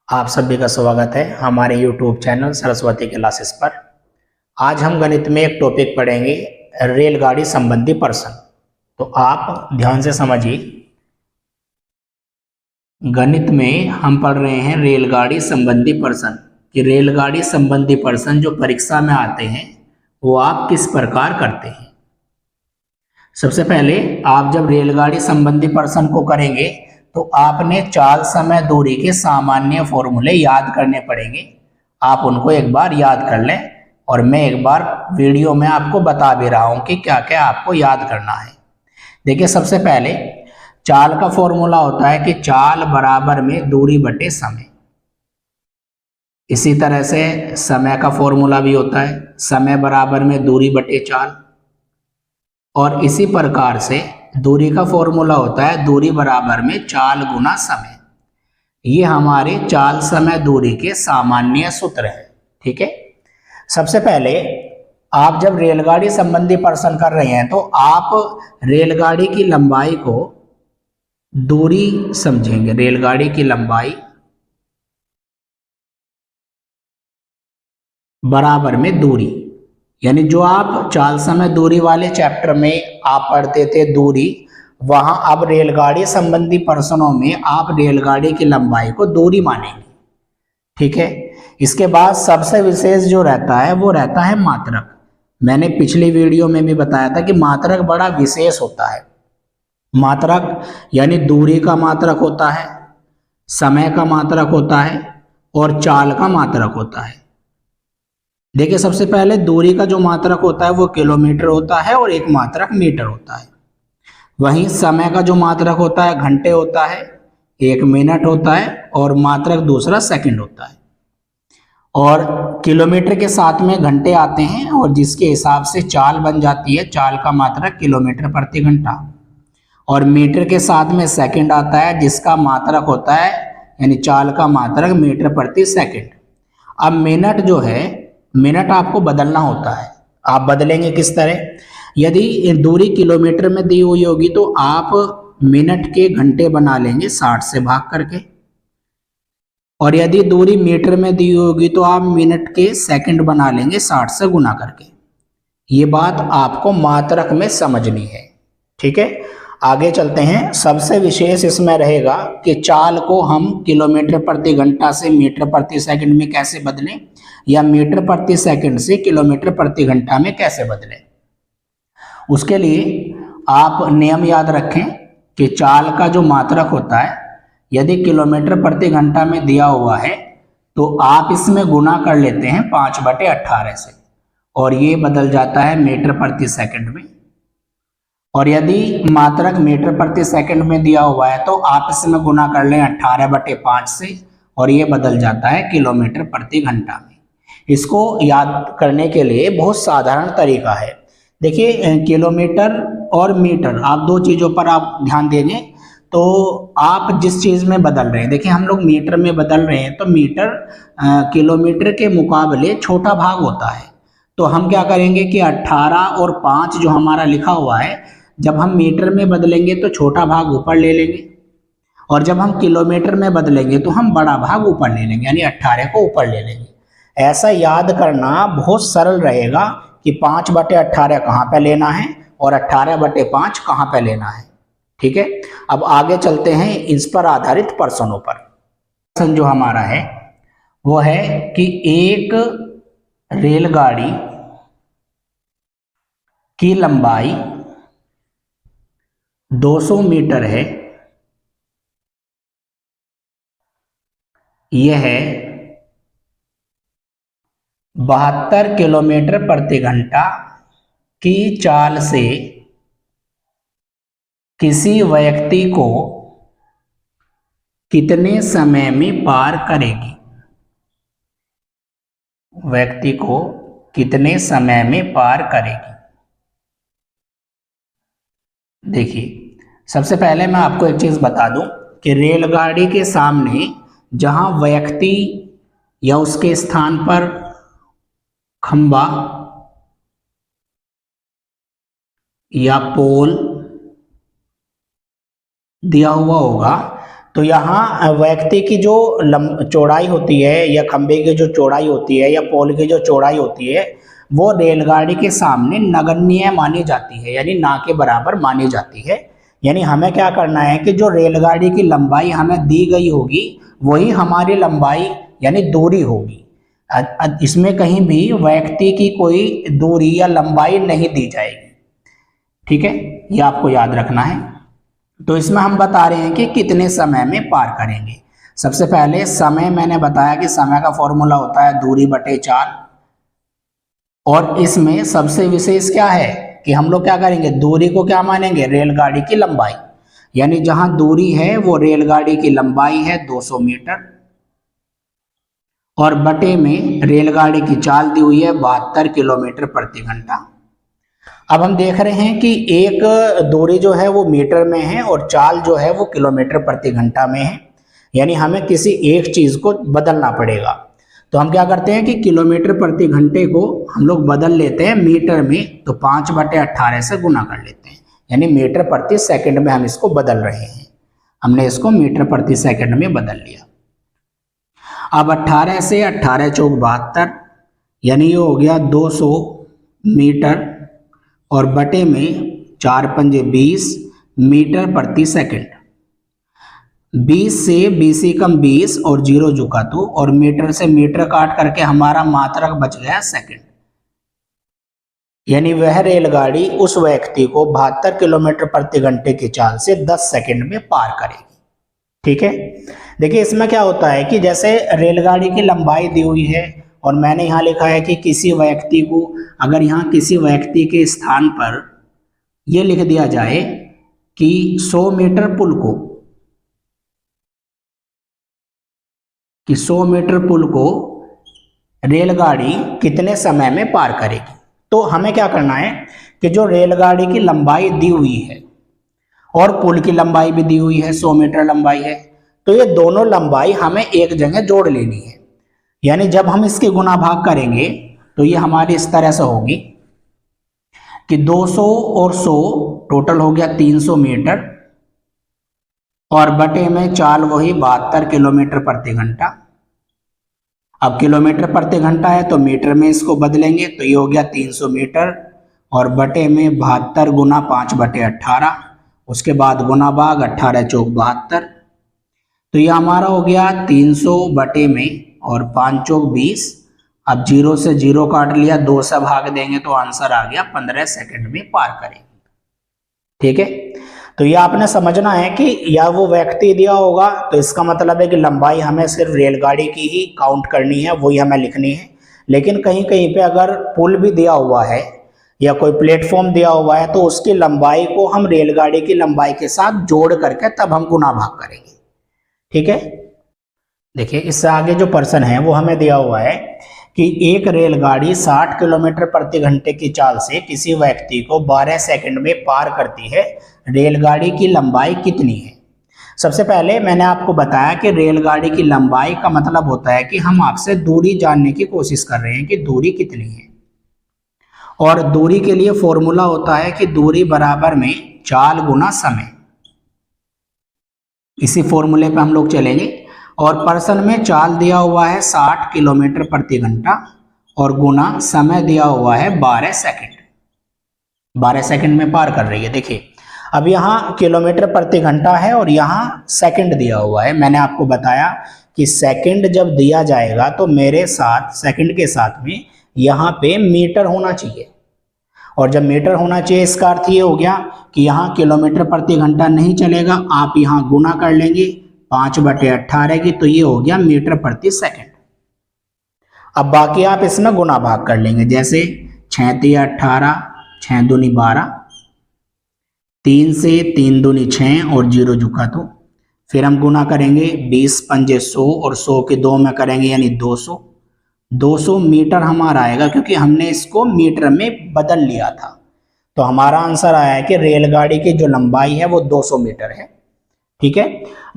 आप सभी का स्वागत है हमारे YouTube चैनल सरस्वती क्लासेस पर। आज हम गणित में एक टॉपिक पढ़ेंगे, रेलगाड़ी संबंधी प्रश्न। तो आप ध्यान से समझिए। गणित में हम पढ़ रहे हैं रेलगाड़ी संबंधी प्रश्न कि रेलगाड़ी संबंधी प्रश्न जो परीक्षा में आते हैं वो आप किस प्रकार करते हैं। सबसे पहले आप जब रेलगाड़ी संबंधी प्रश्न को करेंगे तो आपने चाल, समय, दूरी के सामान्य फॉर्मूले याद करने पड़ेंगे। आप उनको एक बार याद कर लें और मैं एक बार वीडियो में आपको बता भी रहा हूं कि क्या क्या आपको याद करना है। देखिए, सबसे पहले चाल का फॉर्मूला होता है कि चाल बराबर में दूरी बटे समय। इसी तरह से समय का फॉर्मूला भी होता है, समय बराबर में दूरी बटे चाल। और इसी प्रकार से दूरी का फॉर्मूला होता है दूरी बराबर में चाल गुना समय। ये हमारे चाल, समय, दूरी के सामान्य सूत्र हैं। ठीक है। सबसे पहले आप जब रेलगाड़ी संबंधी प्रश्न कर रहे हैं तो आप रेलगाड़ी की लंबाई को दूरी समझेंगे। रेलगाड़ी की लंबाई बराबर में दूरी, यानी जो आप चाल, समय, दूरी वाले चैप्टर में आप पढ़ते थे दूरी, वहां अब रेलगाड़ी संबंधी प्रश्नों में आप रेलगाड़ी की लंबाई को दूरी मानेंगे। ठीक है। इसके बाद सबसे विशेष जो रहता है वो रहता है मात्रक। मैंने पिछली वीडियो में भी बताया था कि मात्रक बड़ा विशेष होता है। मात्रक यानी दूरी का मात्रक होता है, समय का मात्रक होता है और चाल का मात्रक होता है। देखिए, सबसे पहले दूरी का जो मात्रक होता है वो किलोमीटर होता है और एक मात्रक मीटर होता है। वहीं समय का जो मात्रक होता है घंटे होता है, एक मिनट होता है और मात्रक दूसरा सेकंड होता है। और किलोमीटर के साथ में घंटे आते हैं और जिसके हिसाब से चाल बन जाती है। चाल का मात्रक किलोमीटर प्रति घंटा और मीटर के साथ में सेकंड आता है जिसका मात्रक होता है, यानी चाल का मात्रक मीटर प्रति सेकंड। अब मिनट जो है, मिनट आपको बदलना होता है। आप बदलेंगे किस तरह? यदि दूरी किलोमीटर में दी हुई होगी तो आप मिनट के घंटे बना लेंगे 60 से भाग करके, और यदि दूरी मीटर में दी होगी तो आप मिनट के सेकंड बना लेंगे 60 से गुना करके। ये बात आपको मात्रक में समझनी है। ठीक है। आगे चलते हैं। सबसे विशेष इसमें रहेगा कि चाल को हम किलोमीटर प्रति घंटा से मीटर प्रति सेकंड में कैसे बदलें, या मीटर प्रति सेकंड से किलोमीटर प्रति घंटा में कैसे बदलें। उसके लिए आप नियम याद रखें कि चाल का जो मात्रक होता है, यदि किलोमीटर प्रति घंटा में दिया हुआ है तो आप इसमें गुना कर लेते हैं 5/18 से और ये बदल जाता है मीटर प्रति सेकंड में। और यदि मात्रक मीटर प्रति सेकंड में दिया हुआ है तो आप इसमें गुना कर लें 18/5 से और ये बदल जाता है किलोमीटर प्रति घंटा में। इसको याद करने के लिए बहुत साधारण तरीका है। देखिए, किलोमीटर और मीटर, आप दो चीज़ों पर आप ध्यान देंगे तो आप जिस चीज़ में बदल रहे हैं, देखिए हम लोग मीटर में बदल रहे हैं तो मीटर किलोमीटर के मुकाबले छोटा भाग होता है। तो हम क्या करेंगे कि 18 और 5 जो हमारा लिखा हुआ है, जब हम मीटर में बदलेंगे तो छोटा भाग ऊपर ले लेंगे और जब हम किलोमीटर में बदलेंगे तो हम बड़ा भाग ऊपर ले लेंगे, यानी 18 को ऊपर ले लेंगे। ऐसा याद करना बहुत सरल रहेगा कि 5/18 कहाँ पे लेना है और 18/5 कहाँ पे लेना है। ठीक है। अब आगे चलते हैं इस पर आधारित प्रश्नों पर। प्रश्न जो हमारा है वो है कि एक रेलगाड़ी की लंबाई 200 मीटर है। यह 72 किलोमीटर प्रति घंटा की चाल से किसी व्यक्ति को कितने समय में पार करेगी? व्यक्ति को कितने समय में पार करेगी? देखिए, सबसे पहले मैं आपको एक चीज बता दूं कि रेलगाड़ी के सामने जहां व्यक्ति या उसके स्थान पर खंबा या पोल दिया हुआ होगा तो यहाँ व्यक्ति की जो चौड़ाई होती है या खंबे की जो चौड़ाई होती है या पोल की जो चौड़ाई होती है वो रेलगाड़ी के सामने नगण्य मानी जाती है, यानी ना के बराबर मानी जाती है। यानी हमें क्या करना है कि जो रेलगाड़ी की लंबाई हमें दी गई होगी वही हमारी लंबाई यानी दूरी होगी। इसमें कहीं भी व्यक्ति की कोई दूरी या लंबाई नहीं दी जाएगी, ठीक है, ये आपको याद रखना है। तो इसमें हम बता रहे हैं कि कितने समय में पार करेंगे। सबसे पहले समय, मैंने बताया कि समय का फॉर्मूला होता है दूरी बटे 4, और इसमें सबसे विशेष क्या है कि हम लोग क्या करेंगे, दूरी को क्या मानेंगे, रेलगाड़ी की लंबाई, यानी जहां दूरी है वो रेलगाड़ी की लंबाई है 200 मीटर, और बटे में रेलगाड़ी की चाल दी हुई है 72 किलोमीटर प्रति घंटा। अब हम देख रहे हैं कि एक दूरी जो है वो मीटर में है और चाल जो है वो किलोमीटर प्रति घंटा में है, यानी हमें किसी एक चीज को बदलना पड़ेगा। तो हम क्या करते हैं कि किलोमीटर प्रति घंटे को हम लोग बदल लेते हैं मीटर में, तो 5/18 से गुना कर लेते हैं, यानी मीटर प्रति सेकंड में हम इसको बदल रहे हैं। हमने इसको मीटर प्रति सेकंड में बदल लिया। अब 18 से 18 चौक 72, यानी ये हो गया 200 मीटर, और बटे में 4 पंजे 20 मीटर प्रति सेकंड। 20 से 20 ही कम 20 और 0 जुका तो, और मीटर से मीटर काट करके हमारा मात्रक बच गया सेकंड, यानी वह रेलगाड़ी उस व्यक्ति को 72 किलोमीटर प्रति घंटे की चाल से 10 सेकंड में पार करेगी, ठीक है। देखिए इसमें क्या होता है कि जैसे रेलगाड़ी की लंबाई दी हुई है और मैंने यहाँ लिखा है कि किसी व्यक्ति को, अगर यहाँ किसी व्यक्ति के स्थान पर यह लिख दिया जाए कि 100 मीटर पुल को, कि 100 मीटर पुल को रेलगाड़ी कितने समय में पार करेगी, तो हमें क्या करना है कि जो रेलगाड़ी की लंबाई दी हुई है और पुल की लंबाई भी दी हुई है 100 मीटर लंबाई है, तो ये दोनों लंबाई हमें एक जगह जोड़ लेनी है। यानी जब हम इसके गुना भाग करेंगे तो ये हमारी इस तरह से होगी कि 200 और 100 टोटल हो गया 300 मीटर, और बटे में चाल वही 72 किलोमीटर प्रति घंटा। अब किलोमीटर प्रति घंटा है तो मीटर में इसको बदलेंगे, तो ये हो गया 300 मीटर, और बटे में 72 गुना 5/18, उसके बाद गुना भाग 18 चौक 72, तो ये हमारा हो गया 300 बटे में और 5 चौक 20। अब 0 से 0 काट लिया, 2 से भाग देंगे तो आंसर आ गया 15 सेकंड में पार करेंगे, ठीक है। तो ये आपने समझना है कि या वो व्यक्ति दिया होगा तो इसका मतलब है कि लंबाई हमें सिर्फ रेलगाड़ी की ही काउंट करनी है, वही हमें लिखनी है। लेकिन कहीं कहीं पे अगर पुल भी दिया हुआ है या कोई प्लेटफॉर्म दिया हुआ है तो उसकी लंबाई को हम रेलगाड़ी की लंबाई के साथ जोड़ करके तब हम गुना भाग करेंगे, ठीक है। देखिए इससे आगे जो पर्सन है वो हमें दिया हुआ है कि एक रेलगाड़ी 60 किलोमीटर प्रति घंटे की चाल से किसी व्यक्ति को 12 सेकंड में पार करती है, रेलगाड़ी की लंबाई कितनी है। सबसे पहले मैंने आपको बताया कि रेलगाड़ी की लंबाई का मतलब होता है कि हम आपसे दूरी जानने की कोशिश कर रहे हैं कि दूरी कितनी है, और दूरी के लिए फॉर्मूला होता है कि दूरी बराबर में चाल गुना समय। इसी फॉर्मूले पे हम लोग चलेंगे, और पर्सन में चाल दिया हुआ है 60 किलोमीटर प्रति घंटा और गुना समय दिया हुआ है 12 सेकंड। 12 सेकंड में पार कर रही है। देखिए अब यहाँ किलोमीटर प्रति घंटा है और यहाँ सेकंड दिया हुआ है। मैंने आपको बताया कि सेकंड जब दिया जाएगा तो मेरे साथ सेकंड के साथ में यहाँ पे मीटर होना चाहिए, और जब मीटर होना चाहिए इसका अर्थ ये हो गया कि यहाँ किलोमीटर प्रति घंटा नहीं चलेगा, आप यहाँ गुना कर लेंगे 5/18 की, तो ये हो गया मीटर प्रति सेकंड। अब बाकी आप इसमें गुना भाग कर लेंगे, जैसे 6 × 18, 6 दूनी 12, 3 से 3 दूनी 6 और 0 जुका तो, फिर हम गुना करेंगे 20 पंजे 100 और 100 के 2 में करेंगे यानी 200। 200 मीटर हमारा आएगा क्योंकि हमने इसको मीटर में बदल लिया था। तो हमारा आंसर आया है कि रेलगाड़ी की जो लंबाई है वो 200 मीटर है, ठीक है।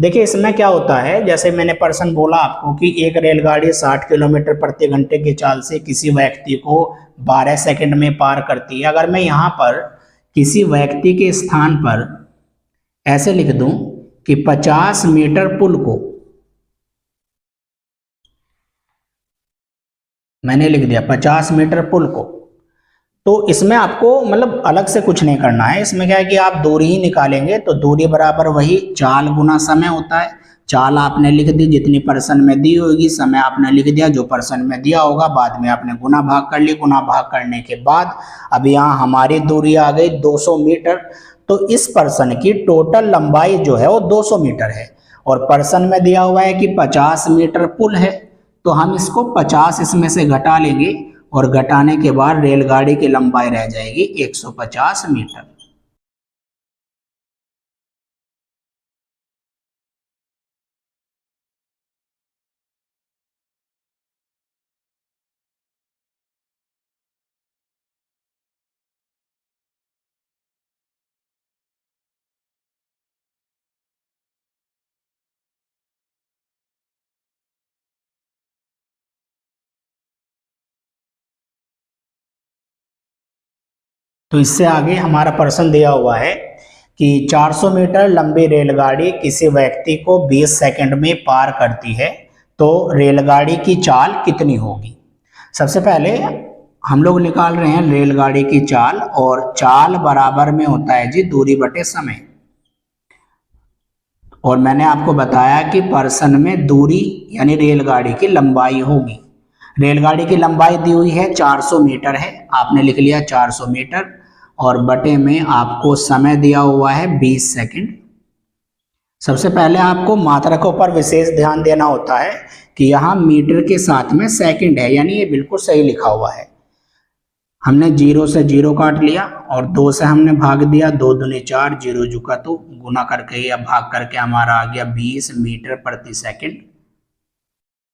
देखिए इसमें क्या होता है, जैसे मैंने पर्सन बोला आपको कि एक रेलगाड़ी 60 किलोमीटर प्रति घंटे की चाल से किसी व्यक्ति को 12 सेकंड में पार करती है। अगर मैं यहाँ पर किसी व्यक्ति के स्थान पर ऐसे लिख दूं कि 50 मीटर पुल को, मैंने लिख दिया 50 मीटर पुल को। तो इसमें आपको मतलब अलग से कुछ नहीं करना है। इसमें क्या है कि आप दूरी ही निकालेंगे, तो दूरी बराबर वही चाल गुना समय होता है। चाल आपने लिख दी जितनी पर्सन में दी होगी, समय आपने लिख दिया जो पर्सन में दिया होगा, बाद में आपने गुना भाग कर ली। गुना भाग करने के बाद अब यहाँ हमारी दूरी आ गई 200 मीटर। तो इस पर्सन की टोटल लंबाई जो है वो 200 मीटर है, और पर्सन में दिया हुआ है कि 50 मीटर पुल है, तो हम इसको 50 इसमें से घटा लेंगे, और घटाने के बाद रेलगाड़ी की लंबाई रह जाएगी 150 मीटर। तो इससे आगे हमारा प्रश्न दिया हुआ है कि 400 मीटर लंबी रेलगाड़ी किसी व्यक्ति को 20 सेकंड में पार करती है, तो रेलगाड़ी की चाल कितनी होगी। सबसे पहले हम लोग निकाल रहे हैं रेलगाड़ी की चाल, और चाल बराबर में होता है जी दूरी बटे समय। और मैंने आपको बताया कि पर्सन में दूरी यानी रेलगाड़ी की लंबाई होगी। रेलगाड़ी की लंबाई दी हुई है 400 मीटर है, आपने लिख लिया 400 मीटर, और बटे में आपको समय दिया हुआ है 20 सेकंड। सबसे पहले आपको मात्रकों पर विशेष ध्यान देना होता है कि यहाँ मीटर के साथ में सेकंड है, यानी ये बिल्कुल सही लिखा हुआ है। हमने 0 से 0 काट लिया और 2 से हमने भाग दिया, 2 दूनी 4, 0 जुका तो गुना करके या भाग करके हमारा आ गया 20 मीटर प्रति सेकंड।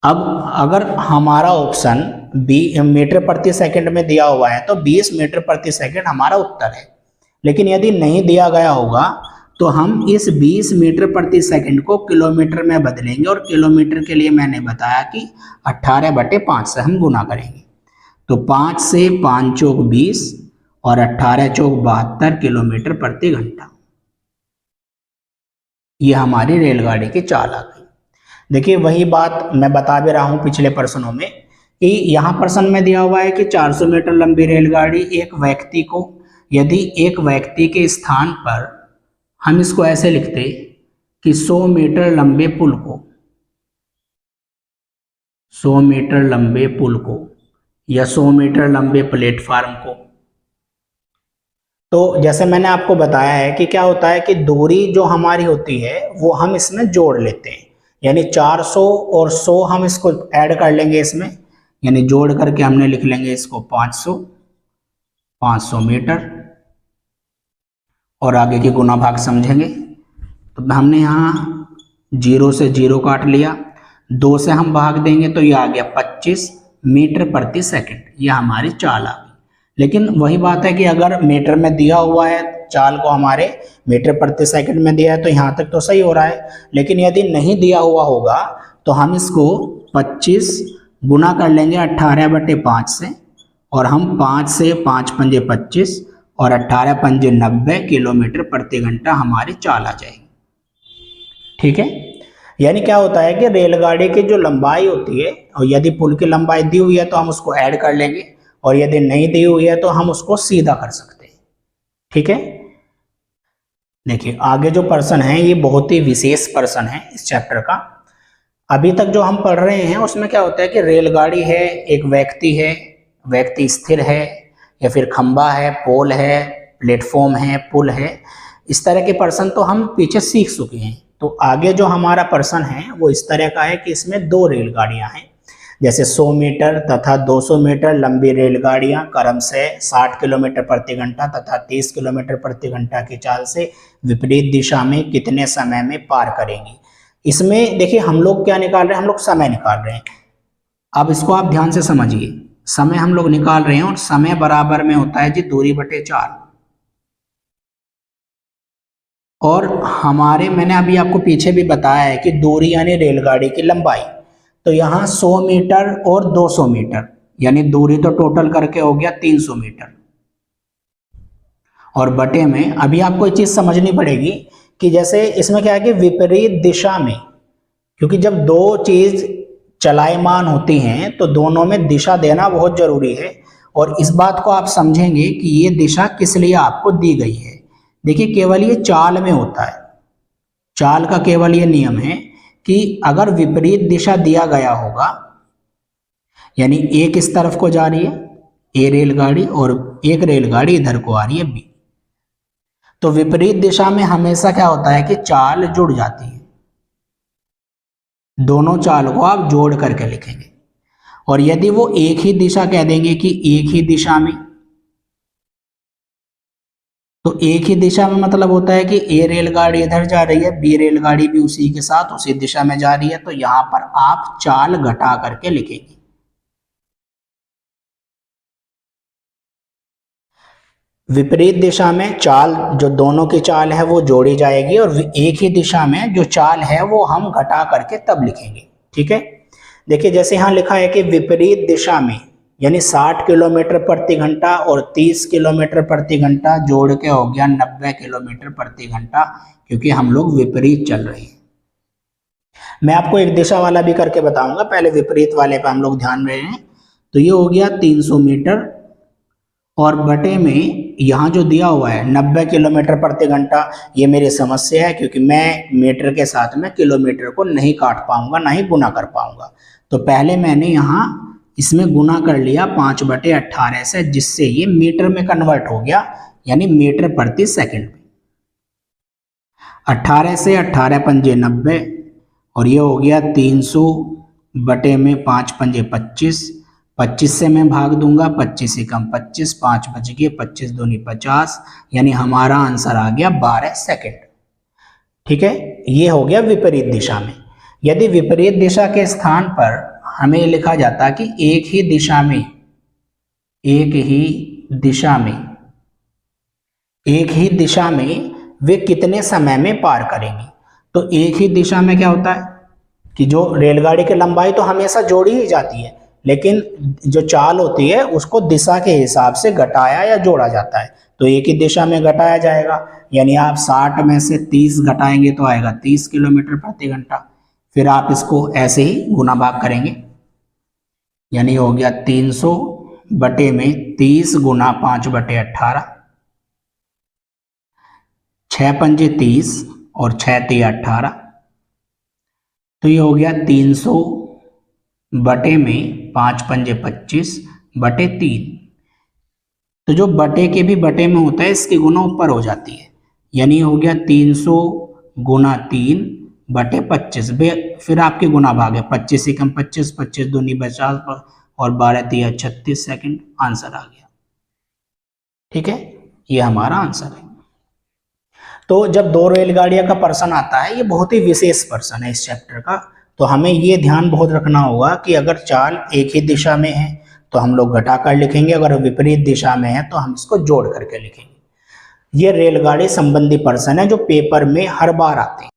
अब अगर हमारा ऑप्शन मीटर प्रति सेकंड में दिया हुआ है तो 20 मीटर प्रति सेकंड हमारा उत्तर है। लेकिन यदि नहीं दिया गया होगा तो हम इस 20 मीटर प्रति सेकंड को किलोमीटर में बदलेंगे, और किलोमीटर के लिए मैंने बताया कि 18/5 से हम गुना करेंगे। तो 5 से 5 चौक 20 और 18 चौक 72 किलोमीटर प्रति घंटा। ये हमारी रेलगाड़ी की चाल आ गई। देखिए वही बात मैं बता भी रहा हूँ पिछले प्रश्नों में कि यहाँ प्रश्न में दिया हुआ है कि 400 मीटर लंबी रेलगाड़ी एक व्यक्ति को, यदि एक व्यक्ति के स्थान पर हम इसको ऐसे लिखते कि 100 मीटर लंबे पुल को, 100 मीटर लंबे पुल को या 100 मीटर लंबे प्लेटफार्म को, तो जैसे मैंने आपको बताया है कि क्या होता है कि दूरी जो हमारी होती है वो हम इसमें जोड़ लेते हैं, यानी 400 और 100 हम इसको ऐड कर लेंगे इसमें, यानी जोड़ करके हमने लिख लेंगे इसको 500 मीटर, और आगे की गुना भाग समझेंगे। तो हमने यहाँ 0 से 0 काट लिया, 2 से हम भाग देंगे तो ये आ गया 25 मीटर प्रति सेकंड। ये हमारी चाल आ गई। लेकिन वही बात है कि अगर मीटर में दिया हुआ है चाल को हमारे मीटर प्रति सेकंड में दिया है तो यहाँ तक तो सही हो रहा है, लेकिन यदि नहीं दिया हुआ होगा तो हम इसको 25 गुना कर लेंगे 18/5 से, और हम 5 से 5 पंजे 25 और 18 पंजे 90 किलोमीटर प्रति घंटा हमारी चाल आ जाएगी। ठीक है, यानी क्या होता है कि रेलगाड़ी की जो लंबाई होती है, और यदि पुल की लंबाई दी हुई है तो हम उसको ऐड कर लेंगे, और यदि नहीं दी हुई है तो हम उसको सीधा कर सकते हैं। ठीक है, देखिए आगे जो प्रश्न है ये बहुत ही विशेष प्रश्न है इस चैप्टर का। अभी तक जो हम पढ़ रहे हैं उसमें क्या होता है कि रेलगाड़ी है, एक व्यक्ति है, व्यक्ति स्थिर है, या फिर खंबा है, पोल है, प्लेटफॉर्म है, पुल है, इस तरह के प्रश्न तो हम पीछे सीख चुके हैं। तो आगे जो हमारा प्रश्न है वो इस तरह का है कि इसमें 2 रेलगाड़ियां हैं, जैसे 100 मीटर तथा 200 मीटर लंबी रेलगाड़ियां क्रमशः 60 किलोमीटर प्रति घंटा तथा 30 किलोमीटर प्रति घंटा की चाल से विपरीत दिशा में कितने समय में पार करेंगी। इसमें देखिए हम लोग क्या निकाल रहे हैं, हम लोग समय निकाल रहे हैं। अब इसको आप ध्यान से समझिए, समय हम लोग निकाल रहे हैं और समय बराबर में होता है जी दूरी बटे चाल। और हमारे मैंने अभी आपको पीछे भी बताया है कि दूरी यानी रेलगाड़ी की लंबाई, तो यहाँ 100 मीटर और 200 मीटर यानी दूरी तो टोटल करके हो गया 300 मीटर, और बटे में अभी आपको एक चीज समझनी पड़ेगी कि जैसे इसमें क्या है कि विपरीत दिशा में, क्योंकि जब दो चीज चलायमान होती हैं तो दोनों में दिशा देना बहुत जरूरी है। और इस बात को आप समझेंगे कि ये दिशा किस लिए आपको दी गई है। देखिए केवल ये चाल में होता है, चाल का केवल ये नियम है कि अगर विपरीत दिशा दिया गया होगा, यानी एक इस तरफ को जा रही है ए रेलगाड़ी और एक रेलगाड़ी इधर को आ रही है बी, तो विपरीत दिशा में हमेशा क्या होता है कि चाल जुड़ जाती है। दोनों चाल को आप जोड़ करके लिखेंगे। और यदि वो एक ही दिशा कह देंगे कि एक ही दिशा में, तो एक ही दिशा में मतलब होता है कि ए रेलगाड़ी इधर जा रही है, बी रेलगाड़ी भी उसी के साथ उसी दिशा में जा रही है, तो यहां पर आप चाल घटा करके लिखेंगे। विपरीत दिशा में चाल, जो दोनों की चाल है वो जोड़ी जाएगी, और एक ही दिशा में जो चाल है वो हम घटा करके तब लिखेंगे। ठीक है, देखिए जैसे यहाँ लिखा है कि विपरीत दिशा में, यानी 60 किलोमीटर प्रति घंटा और 30 किलोमीटर प्रति घंटा जोड़ के हो गया 90 किलोमीटर प्रति घंटा, क्योंकि हम लोग विपरीत चल रहे हैं। मैं आपको एक दिशा वाला भी करके बताऊंगा, पहले विपरीत वाले पे हम लोग ध्यान रहे हैं। तो ये हो गया 300 मीटर, और बटे में यहाँ जो दिया हुआ है 90 किलोमीटर प्रति घंटा, ये मेरी समस्या है क्योंकि मैं मीटर के साथ में किलोमीटर को नहीं काट पाऊंगा, ना ही गुना कर पाऊंगा। तो पहले मैंने यहाँ इसमें गुना कर लिया 5/18 से, जिससे ये मीटर में कन्वर्ट हो गया, यानी मीटर प्रति सेकंड। 18 से 18 पंजे 90, और ये हो गया 300 बटे में 5 पंजे 25, 25 से मैं भाग दूंगा, 25 एकम 25, 5 बच गए, 25 दूनी 50, यानी हमारा आंसर आ गया 12 सेकंड। ठीक है, ये हो गया विपरीत दिशा में। यदि विपरीत दिशा के स्थान पर हमें लिखा जाता कि एक ही दिशा में, एक ही दिशा में, एक ही दिशा में वे कितने समय में पार करेंगी, तो एक ही दिशा में क्या होता है कि जो रेलगाड़ी की लंबाई तो हमेशा जोड़ी ही जाती है, लेकिन जो चाल होती है उसको दिशा के हिसाब से घटाया या जोड़ा जाता है। तो एक ही दिशा में घटाया जाएगा, यानी आप 60 में से 30 घटाएंगे तो आएगा 30 किलोमीटर प्रति घंटा। फिर आप इसको ऐसे ही गुना भाग करेंगे, यानी हो गया 300 बटे में 30 गुना 5/18, 6 पंजे 30 और 6 तिया 18, तो ये हो गया 300 बटे में 5 पंजे 25 बटे 3। तो जो बटे के भी बटे में होता है इसकी गुना ऊपर हो जाती है, यानी हो गया 300 गुना 3 बटे 25। फिर आपके गुना भाग है, 25 एकम 25, 25 दूनी 50 और 12 तिया 36 सेकंड, आंसर आ गया। ठीक है, ये हमारा आंसर है। तो जब दो रेलगाड़ियां का पर्सन आता है, ये बहुत ही विशेष पर्सन है इस चैप्टर का, तो हमें ये ध्यान बहुत रखना होगा कि अगर चाल एक ही दिशा में है तो हम लोग घटा कर लिखेंगे, अगर विपरीत दिशा में है तो हम इसको जोड़ करके लिखेंगे। ये रेलगाड़ी संबंधी पर्सन है जो पेपर में हर बार आते हैं।